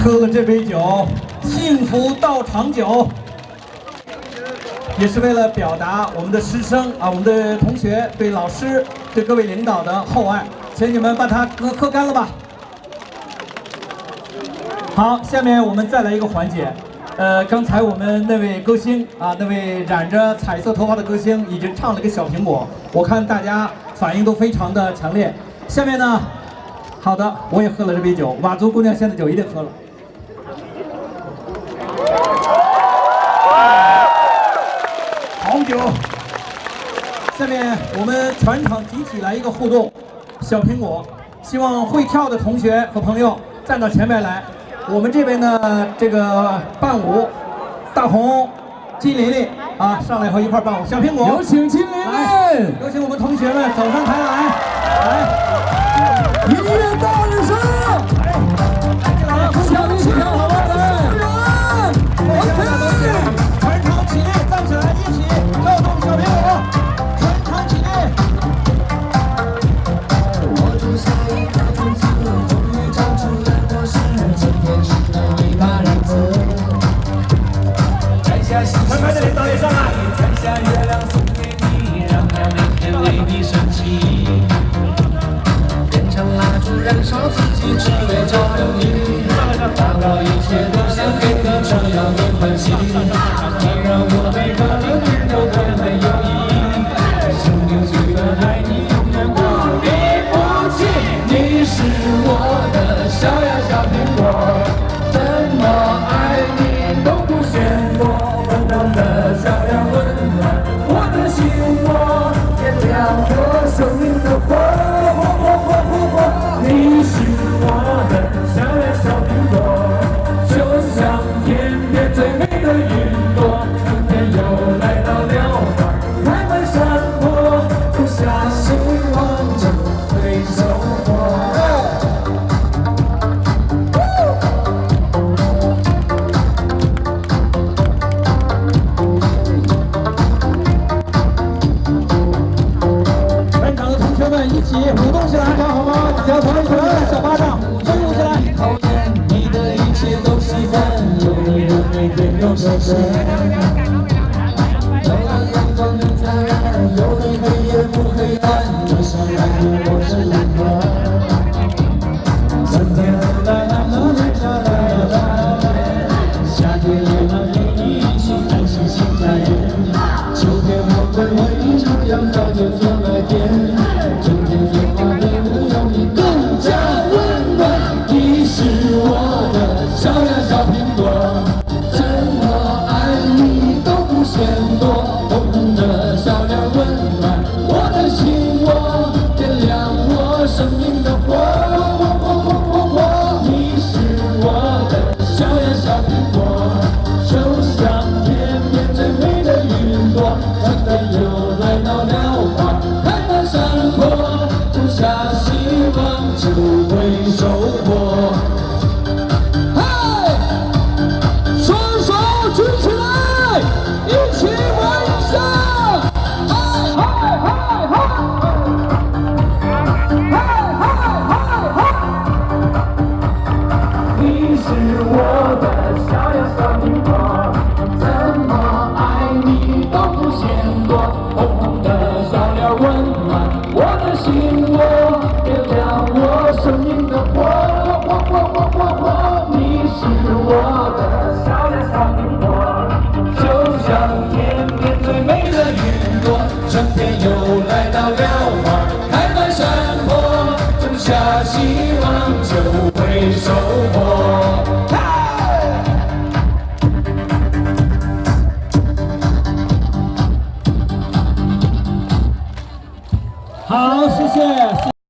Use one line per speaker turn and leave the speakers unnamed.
喝了这杯酒，幸福到长久，也是为了表达我们的师生啊，我们的同学对老师、对各位领导的厚爱，请你们把它喝干了吧。好，下面我们再来一个环节。刚才我们那位歌星啊，那位染着彩色头发的歌星已经唱了个小苹果，我看大家反应都非常的强烈。下面呢，好的，我也喝了这杯酒，佤族姑娘献的酒一定喝了。好酒。下面我们全场集体来一个互动，小苹果，希望会跳的同学和朋友站到前面来。我们这边呢，这个伴舞，大红、金玲玲啊，上来和一块伴舞。小苹果，
有请金玲玲，
有请我们同学们走上台来，
音乐大日升，响起好吗？来 ，OK，
全场起立，站起来，一起跳动小苹果，全场起立。
我种下一颗种子，终于长出了果实。今天是一把日子，摘下星星送给你，摘下月亮送给你，让它每天为你升起。点上蜡烛，燃烧自己，只为照亮你。大到一切都想给你这样的欢喜，你让我每个人都快乐有意义。生命虽短，爱你永远不离不弃。你是我的小呀小苹果，怎么爱你都不嫌多。温暖的小呀温暖我的心窝，点亮我生命的火。你是我的小呀小苹果，就像天边最美的云朵。春天又来到了花开满山坡，种下希望就会收获。
全场的同学们一起舞动起来，好吗？小朋友们，小巴掌，都舞起来！
讨厌你的一切都喜欢，有你的每天都神圣。有了阳光更灿烂，有了黑夜不黑暗，这相爱的我是温暖。春天来了，夏天也来陪你一起看星星眨眼。秋天我会为你徜徉，早就做了点。春天野花变得有你更加温暖。你是我的小呀小苹果，怎么爱你都不嫌多。红红的小呀温暖我的心窝，点亮我生命的火。你是我的小呀小苹果，就像天边最美的云朵。春天又来到了花开满山坡，种下希望就会收获。嗨，双手举起来，一起玩一下！嗨嗨嗨嗨！嗨嗨嗨嗨！你是我的小呀小苹果，怎么爱你都不嫌多。红红的小脸温暖我的心窝，点亮我生命的火。你是我的小呀小苹果，就像天边最美的云朵。春天又来到了花开满山坡，种下希望就会收获。
好，谢谢。